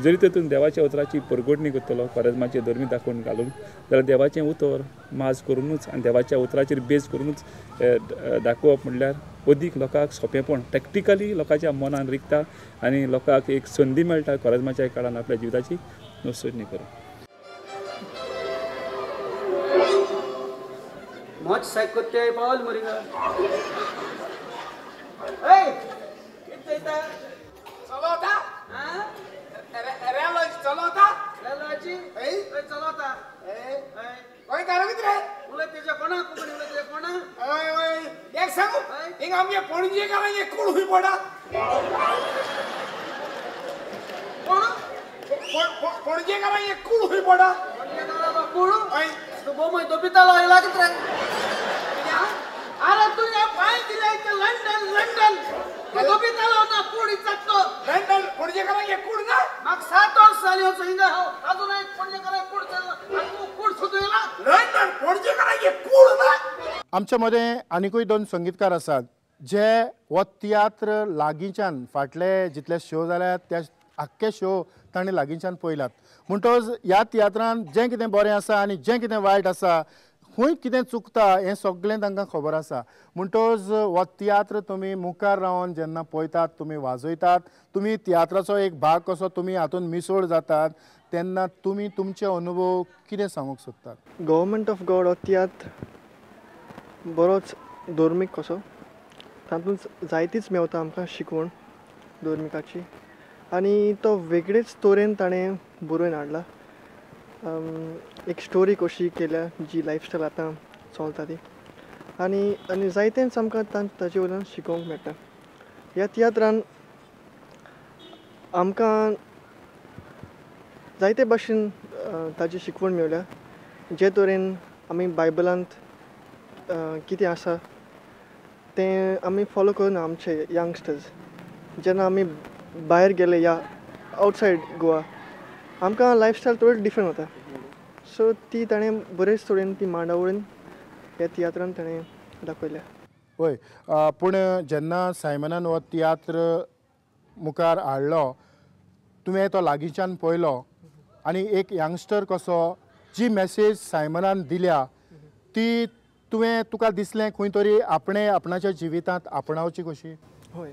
जरी तातूंत देवाच्या उतराची परगोडणी करतलो खोरेजमाचे धर्मी दाखोवन घालून जाल्यार देवाचें उतर माज करूनच आनी देवाच्या उतराचेर बेज करूनच दाखोवप म्हणल्यार अदीक लोकांक सोंपेपण प्रॅक्टिकली लोकांच्या मनान रिगता आनी लोकांक एक संदी मेळटा खोरेजमाच्या काळान आपल्या जिविताची नुसोडणी करप. Much psychote Paul Muriga. Hey! Kita Salota? Huh? Relogy Salota? Relogy? Hey? Salota? Hey? Hey? Oi, karo kitre? Ule teja kona, kumani ule teja kona? Oi, ek sangu? Ing amye ponje kara ye kul hui poda. Kona? Ponje kara ye kul hui poda. Ponje kara ba kul? Oi. तो बोमय दोबिता लायला कित्रे अरे तू या पाय दिलाय ते London London तो दोबिता लावना पुढी चाकतो London पुढे करा ये कुड ना मग 7 वर्ष झाली होतो हिंगा हो अजून एक पुढे करा कुड तू कुड सुदुला लंडन पुढे करा ये कुड ना. आमच्या मध्ये आनिकूय 2 संगीतकार आसात जे हो तियात्र लागींच्यान फाटले जितले शो जाल्यात त्या आख्खे शो ताणें लागींच्यान पळयलात. म्हणटच ह्या तियात्रांत जें कितें बरें आसा आनी जें कितें वायट आसा खंय कितें चुकता हें सगळें तांकां खबर आसा. म्हणटच हो तियात्र तुमी मुखार रावन जेन्ना पळयतात तुमी वाजयतात तुमी तियात्राचो एक भाग कसो तुमी हातूंत मिसळ जातात तेन्ना तुमी तुमचे अनुभव कितें सांगूंक सोदतात. गव्हर्मेंट ऑफ गॉड हो तियात्र बरोच धर्मीक कसो तातूंत जायतीच मेवता आमकां शिकवण धर्मिकाची आनी तो वेगळेच तरेन ताणें बरोवन हाडला. एक स्टोरी कशी केल्या जी लायफस्टायल आतां चलता ती आनी जायतेंच आमकां ताजे वयल्यान शिकोवंक मेळटा. ह्या तियात्रान आमकां जायते भाशेन ताजी शिकवण मेवल्या. जे तरेन आमी बायबलांत कितें आसा तें आमी फॉलो करना आमचे यंगस्टर्स. जेन्ना आमी भायर गेले या आउटसायड गोवा आमकां लायफस्टायल थोडी डिफरंट वता. सो ती ताणें बरेच तरेन ती मांडावळीन ह्या तियात्रान ताणें दाखयल्या. होय पूण जेन्ना सायमनान हो तियात्र मुखार हाडलो तुवें तो लागींच्यान पळयलो आनी एक यंगस्टर कसो जी मॅसेज सायमनान दिल्या ती तुका दिसलें खंय तरी आपणें आपणाच्या जिवितांत आपणावची कशी. होय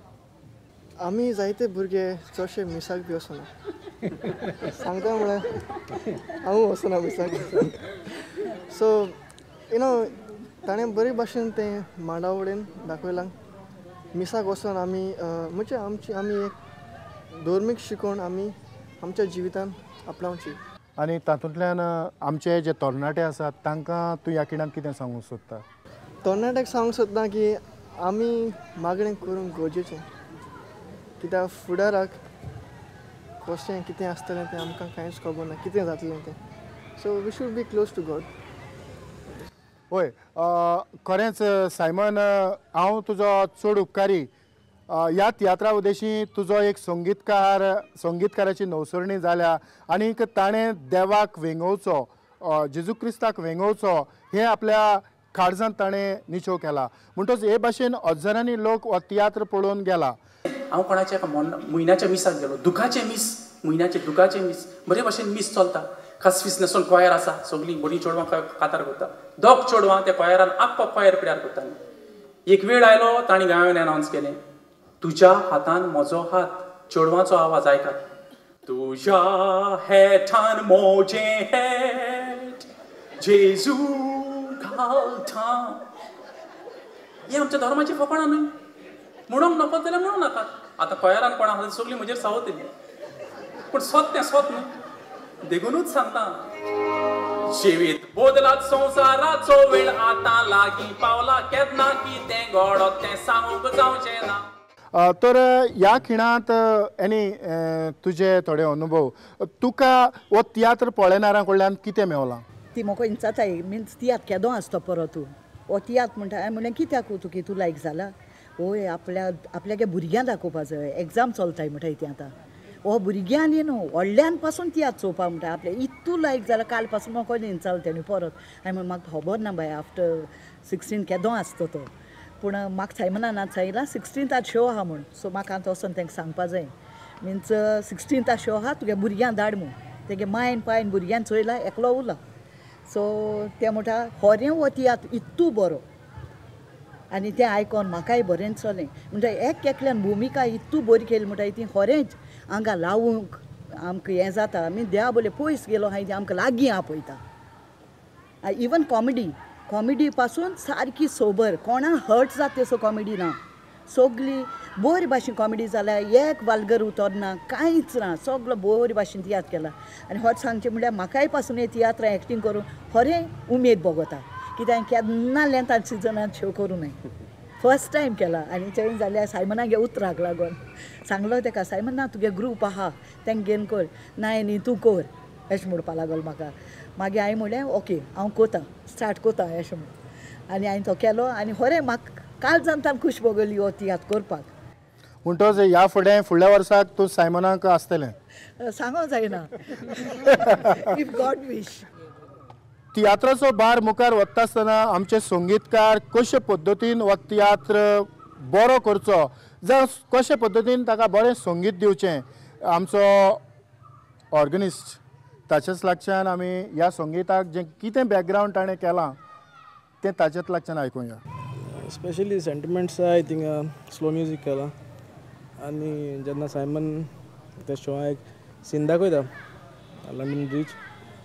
आमी जायते भुरगे चडशे मिसाक बी वचना सांगता म्हळ्यार हांव वचना मिसाक. सो ताणें बरे भाशेन तें मांडावळेन दाखयलां. मिसाक वचोन आमी म्हणजे आमी एक धर्मीक शिकवण आमी आमच्या जिवितान आपणावची. आनी तातूंतल्यान आमचे जे तरणाटे आसात तांकां तूं ह्या खिणांत कितें सांगूंक सोदता. तरणाट्याक सांगूंक सोदता की आमी मागणें करूंक गरजेचें कित्याक फुडाराक कशें कितें आसतलें तें आमकां कांयच खबर ना कितें जातलें तें. So we should be close to God. होय खरेंच सायमन हांव तुजो चड उपकारी. ह्या तियात्रा उदेशी तुजो एक संगीतकाराची नवसरणी जाल्या आनीक ताणें देवाक वेंगोवचो जेजू क्रिस्ताक वेंगोवचो हें आपल्या काळजांत ताणें निचो केला. म्हणटच हे भाशेन हजारांनी लोक हो तियात्र पळोवन गेला. हांव कोणाच्या म्हयन्याच्या मिसाक गेलो दुखाचे मीस म्हयन्याचे दुखाचे मीस बरे भाशेन मीस चलता. खासफीस नसून क्वायर आसा सगळीं बरीं चेडवां कातार करता. दोग चेडवां त्या क्वायरान आख्खो क्वायर पिड्यार करतालीं. एक वेळ आयलो तांणी गांवांत अनावन्स केलें तुज्या हातान म्हजो हात चेडवांचो आवाज आयकात. तुज्या हेठान म्हजें हेठ जेजू घालता. हें आमच्या धर्माचें फकाणां न्हय. म्हणूंक नकत जाल्यार म्हणूं नाका. आतां क्वायरान कोणा आसा सगळीं म्हजेर सावतलीं पूण स्वत तें स्वत न्हय. देखूनच सांगता जिवीत बदलात संवसाराचो वेळ आतां लागीं पावला केन्ना कितें घडत तें सांगूंक जावचें ना. तर ह्या खिणांत एनी तुजे थोडे अनुभव तुका हो तियात्र पळयणाऱ्यां कडल्यान कितें मेवलां. ती म्हाका इंचाताय मिन्स तियात्र केदो आसता परत तूं हो तियात्र म्हणटा हांवें म्हणलें कित्याक तुका तूं लायक जाला. ओय आपल्यागे भुरग्यांक दाखोवपा जाय एग्जाम चलताय म्हणटा इथे आतां हो भुरग्यांनी न्हू व्हडल्यान पासून तियात्र चोवपा म्हणटा आपल्या इतू लायक जाल्यार काल पासून म्हाका इंचाल तेणी परत हांवें म्हणून म्हाका खबर ना बाय आफ्टर 16 केदो आसता तो. पूण म्हाका सायमनान सांगलां 16th शो आहा म्हूण. सो म्हाका आतां वचोन तांकां सांगपा जाय मिन्स 16th शो आहा तुगे भुरग्यां धाड म्हूण तेगे मायन पायन भुरग्यां चोयला एकलो उरला सो ते म्हणटा होरें हो तियात्र इतू बरो आनी तें आयकोन म्हाकाय बरें चलें म्हणटा एकल्यान भुमिका इतू बरी केली म्हणटा ती होरेंच हांगा लावूंक आमकां हें जाता आमी देवा बोले पयस गेलो हाय आमकां लागीं आहा पळयता इवन कॉमेडी पासून सारकी सोबर कोणा हर्ट जाता तेसो कॉमेडी ना सगळी बरी भाशेन कॉमेडी जाल्या एक वालगर उतर ना कांयच ना सगळो बरी भाशेन तियात्र केला आनी होच सांगचें म्हणल्यार म्हाकाय पासून हे तियात्रां एक्टींग करून खरें उमेद भोगता कित्याक केन्ना लेंथान सिजनान शो करूं न्हय फर्स्ट टायम केला आनी थंय जाल्यार सायमनागे उतराक लागून सांगलो ताका सायमन ना तुगे ग्रूप आहा तेंक घेवन कर नाय न्ही तूं कर अशें म्हणपा लागलो म्हाका मागीर हांवें म्हणलें ओके हांव कोता स्टार्ट कोता अशें म्हूण आनी हांवें तो केलो आनी खरें म्हाका काल जाणतान खूश भोगली हो तियात्र करपाक म्हणटच ह्या फुडल्या वर्साक तूं सायमनाक आसतलें सांगो जायना इफ गॉड विश तियात्राचो बार मुखार वता आसतना आमचे संगीतकार कशे पद्दतीन हो तियात्र बरो करचो जावं कशे पद्दतीन ताका बरें संगीत दिवचें आमचो ऑर्गनिस्ट ताचेच लागच्यान आमी ह्या संगीताक जें कितें बॅकग्रावंड ताणें केलां तें ताचेच लागच्यान आयकुया specially sentiments I think slow music केला आनी जेन्ना सायमन त्या शोआक सीन दाखयता लंडन ब्रीज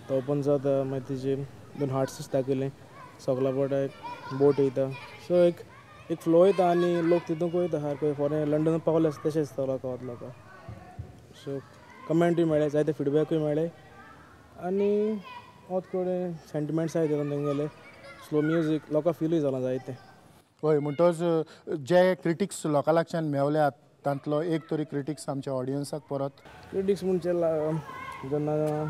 तो ओपन जाता मागीर तेजे 2 हार्ट्स दाखयले सगळ्या पोटाक बोट वयता सो एक फ्लो येता आनी लोक तितूंक वयता हर खंय फॉरेन लंडन पावले तशेंच तो लोकांक सो कमेंटूय मेळ्ळे जायते फिडबॅकूय मेळ्ळे आनी होच कडेन सेंटिमेंट्स आहाय तेंगेले स्लो म्युजीक लोकां फीलूय जाला जायते हय म्हणटच जे क्रिटिक्स लोकां लागच्यान मेवल्यात तांतलो एक तरी क्रिटिक्स आमच्या ऑडियन्साक परत क्रिटिक्स म्हणजे जेन्ना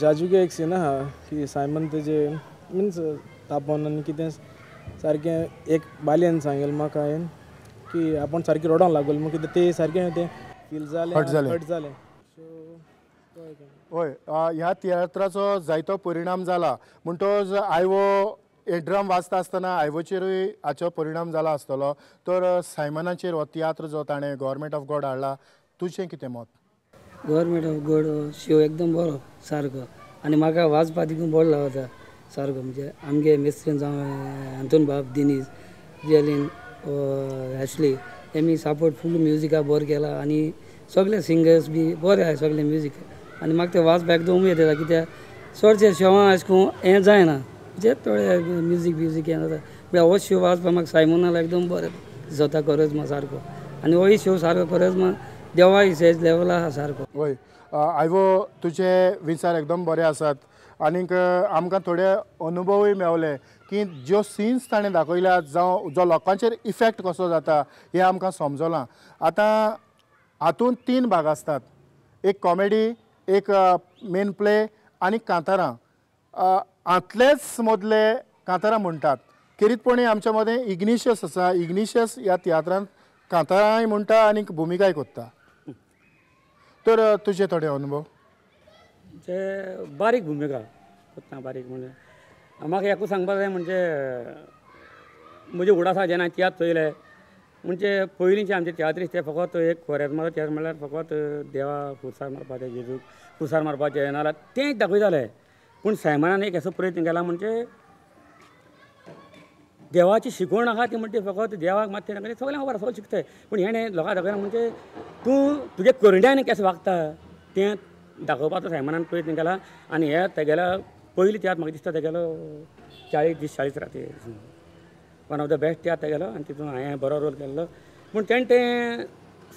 जाजूगे एक सीन आहा की सायमन तेजे मिन्स तापोन आनी कितें सारकें एक बालयेन सांगलें म्हाका हांवें की आपूण सारकें रडोंक लागलो म्हूण कितें तें सारकें तें फील जालें हट जालें हय ह्या तियात्राचो जायतो परिणाम जाला म्हणटच आयवो हे ड्रम वाजता आसतना आयवोचेरूय हाचो परिणाम जाला आसतलो तर सायमनाचेर हो तियात्र जो ताणें गव्हर्मेंट ऑफ गॉड हाडला तुजें कितें मत गव्हर्मेंट ऑफ गॉड शो एकदम बरो सारको आनी म्हाका वाचपा देखून बरो लागता सारको म्हणजे आमगे मेस्त्रीन जावं अंतून बाब दिनीज जेलीन हॅशली तेमी सपोर्ट फूल म्युजिका बरो केला आनी सगळे सिंगर्स बी बरे आहाय सगळे म्युजीक आनी म्हाका ते वाचपाक एकदम उमेद येता कित्याक चडशे शोवां अशें करून हें जायना म्हणजे थोडे म्युजीक हें जाता म्हळ्यार हो शो वाचपाक म्हाका सायमनाक एकदम बरें दिसता खरेंच म्हाका सारको आनी होय शो सारको खरेंच म्हाका देवाय सेज लेवला आहा सारको हय आयवो तुजे विचार एकदम बरे आसात आनीक आमकां थोडे अनुभवूय मेवले की ज्यो सिन्स ताणें दाखयल्यात जावं जो लोकांचेर इफेक्ट कसो जाता हें आमकां समजलां आतां हातूंत 3 भाग आसतात एक कॉमेडी एक मेन प्ले आनी कांतारां हातलेच मदले कांतारां म्हणटात खेरीतपणी आमच्या मदें इग्निशियस आसा इग्निशियस ह्या तियात्रांत कांतारांय म्हणटा आनीक भुमिकाय कोत्ता तर तुजे थोडे अनुभव ते बारीक भुमिका कोत्ता बारीक म्हणजे म्हाका एकूच सांगपाक जाय म्हणजे म्हजे उडासा जेन्ना तियात्र चोयले म्हणजे पयलींचे आमचे तियात्रीस्ट ते फकत एक खोरेजमाचो तियात्र म्हणल्यार फकत देवा खुर्सार मारपाचें जेजूक खुर्सार मारपाचें नाजाल्यार तेंच दाखयताले पूण सायमनान एक असो प्रयत्न केला म्हणजे देवाची शिकवण आहा ती म्हणजे फकत देवाक मात ते सगळ्यांक खबर सगळें शिकताय पूण हेणें लोकांक दाखयना म्हणजे तूं तुजे करड्यान केशें वागता तें दाखोवपाचो सायमनान प्रयत्न केला आनी हे तेगेलो पयली तियात्र म्हाका दिसता तेगेलो 40 दीस 40 राती one of the best tiatr तेगेलो आनी तितून हांवें बरो रोल केल्लो पूण तेणें तें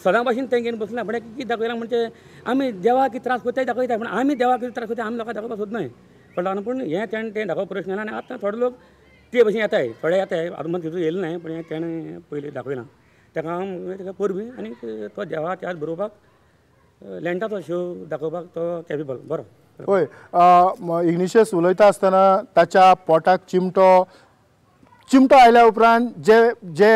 सदां भाशेन तें घेवन बसलें पण कितें दाखयलां म्हणजे आमी देवाक कितें त्रास करताय दाखयता पूण आमी देवाक कितें त्रास करता आमी लोकांक दाखोवपाक सोदनाय कळ्ळां पूण हें तेणें तें दाखोवप प्रयत्न केला आनी आतां थोडे लोक ते भशेन येताय थोडे येताय आतां मग तितून येयले नाय पण हें तेणें पयलीं दाखयलां तेका परबीं आनी तो देवा त्याच बरोवपाक लँटाचो शो दाखोवपाक तो कॅपेबल बरो हय इग्निशियस उलयता आसतना ताच्या पोटाक चिमटो आयल्या उपरांत जे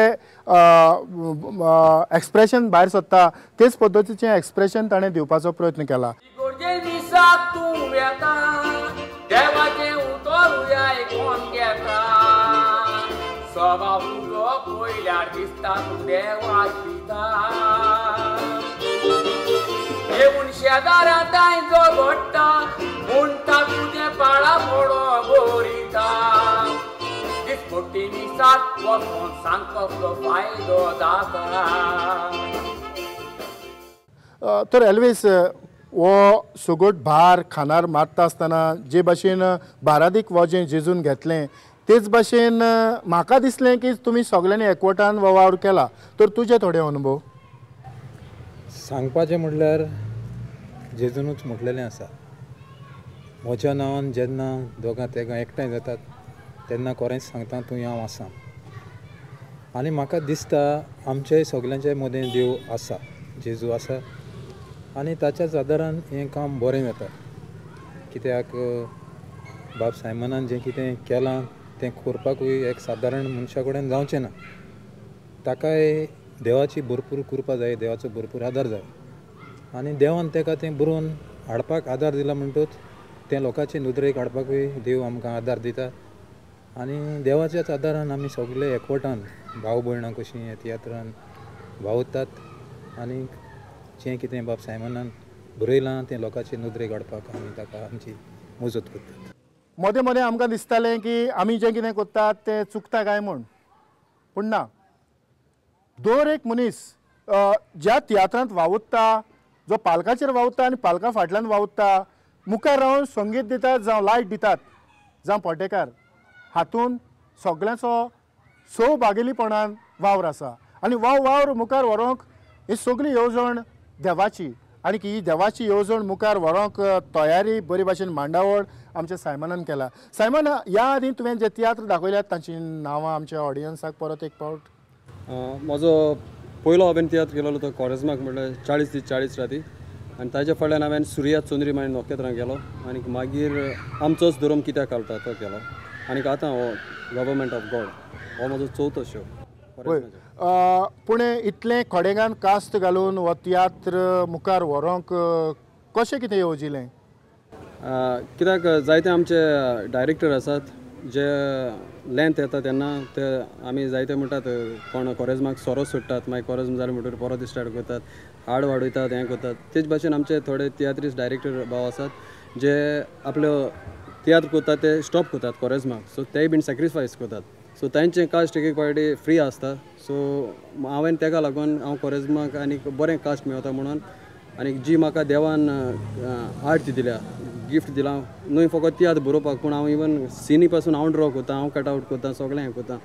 एक्सप्रेशन भायर सरता तेच पद्दतीचें एक्सप्रेशन ताणें दिवपाचो प्रयत्न केला देवाचे उतोरुयाय कोण घेता सवा उदो पयल्यार दिसता तूं देवाक पिता येऊन शेजाऱ्या तांचो घोट्टा म्हणटा तुझे पाळा फोडो गोरिता दिसपोटी मिसात वचून सांग कसलो फायदो जाता तर एल्वेस वो सोगोट भार खानार मारता आसतना जे भाशेन बारादीक वो जें जेजून घेतलें तेच भाशेन म्हाका दिसलें की तुमी सगळ्यांनी एकवटान वो वावर केला तर तुजे थोडे अनुभव सांगपाचें म्हणल्यार जेजूनच म्हटलेलें आसा म्हज्या नांवान जेन्ना दोगां तेगां एकठांय जातात तेन्ना खरेंच सांगता थंय हांव आसां आनी म्हाका दिसता आमचे सगल्यांचे मदें देव आसा जेजू आसा आनी ताच्याच आदारान हें काम बरें जाता कित्याक बाब सायमनान जें कितें केलां तें करपाकूय एक सादारण मनशा कडेन जावचें ना ताकाय देवाची भरपूर कृपा जाय देवाचो भरपूर आदार जाय आनी देवान ताका तें बरोवन हाडपाक आदार दिला म्हणटूच तें लोकांचे नदरेक हाडपाकूय देव आमकां आदार दिता आनी देवाच्याच आदारान आमी सगळे एकवटान भाव भयणां कशीं ह्या तियात्रान भावतात आनी जें कितें बाब सायमनान बरयलां तें लोकांचे नदरेक हाडपाक आमी ताका आमची मजत करतात मदें मदें आमकां दिसतालें की आमी जें कितें करतात तें चुकता काय म्हूण पूण ना दर एक मनीस ज्या तियात्रांत वावुरता जो पालकाचेर वावुरता आनी पालका फाटल्यान वावुरता मुखार रावन संगीत दितात जावं लायट दितात जावं पोटेकार हातूंत सगळ्यांचो सहभागिलीपणान वावर आसा आनी वावर मुखार व्हरूंक ही सगळी येवजण देवाची आनी ही देवाची येवजण मुखार व्हरूंक तयारी बरे भाशेन मांडावळ आमच्या सायमनान केला सायमन ह्या आदी तुवें जे तियात्र दाखयल्यात तांची नांवां आमच्या ऑडियन्साक परत एक फावट म्हजो पयलो हांवें तियात्र केलेलो तो कॉरेजमाक म्हणल्यार 40 दीस 40 राती आनी ताच्या फाटल्यान हांवें सुर्या चोंद्री मांय नोखेत्रां केलो आनी मागीर आमचोच धर्म कित्याक घालता तो केलो आनी आतां हो गव्हर्मेंट ऑफ गॉड हो म्हजो चवथो शो पूण इतलें खोडेगान कास्त घालून हो तियात्र मुखार व्हरूंक कशें कितें येवजिलें कित्याक जायते आमचे डायरेक्टर आसात जे लेंथ येता तेन्ना ते आमी जायते म्हणटात कोण कॉरेजमाक सोरो सोडटात मागीर कॉरेजम जालें म्हणटकीर परत स्टार्ट करतात हाड वाडयतात हें करतात तेच भाशेन आमचे थोडे तियात्रीस्ट डायरेक्टर भाव आसात जे आपलो तियात्र करतात ते स्टॉप करतात कॉरेजमाक सो तेय बीन सॅक्रिफायस करतात सो तांचें कास्ट एक पार्टी फ्री आसता सो हांवें ताका लागून हांव कॉरेजमाक आनी बरें कास्ट मेळता म्हणून आनी जी म्हाका देवान आर्ट दिल्या गिफ्ट दिलां न्हय फकत तियात्र बरोवपाक पूण हांव इवन सिनी पासून हांव ड्रॉ करता हांव कट आवट करता सगळें हें करता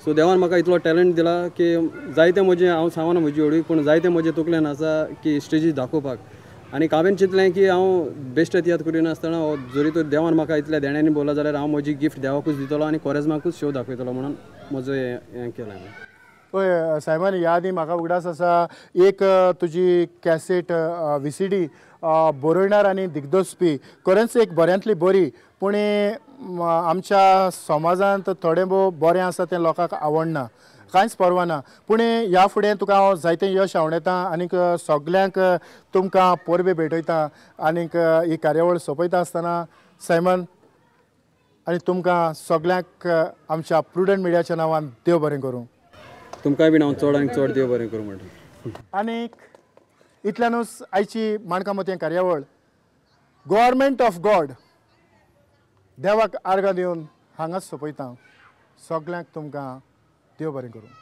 सो देवान म्हाका इतलो टॅलंट दिला की जायते म्हजे हांव सांगना म्हजी व्हडवी पूण जायते म्हजे तकलेन आसा की स्टेजीर दाखोवपाक आनी हांवें चिंतलें की हांव बेश्टे तियात्र करिनासतना जरी तर देवान म्हाका इतल्या देण्यांनी बोला जाल्यार हांव म्हजी गिफ्ट देवाकूच दितलो आनी कॉरेजमाकूच शो दाखयतलो म्हणून म्हजो हें केलें हय सायमन ह्या आदी म्हाका उगडास आसा एक तुजी कॅसेट VCD बरयणार आनी दिग्दर्शपी खरेंच एक बऱ्यांतली बरी पूण आमच्या समाजांत थोडें भोव बरें आसा तें लोकांक आवडना कांयच परवाना पूण ह्या फुडें तुका हांव जायतें यश आवडटा आनीक सगल्यांक तुमकां परबे भेटयता आनीक ही कार्यावळ सोंपयता आसतना सायमन आनी तुमकां सगल्यांक आमच्या प्रुडंट मिडियाच्या नांवान देव बरें करूं तुमकांय बीन हांव चड आनी चड देव बरें करूं म्हणटा आनीक इतल्यानूच आयची माणकामती कार्यावळ गव्हर्मेंट ऑफ गॉड देवाक आर्गां दिवन हांगाच सोंपयता सगल्यांक तुमकां देव बरें करूं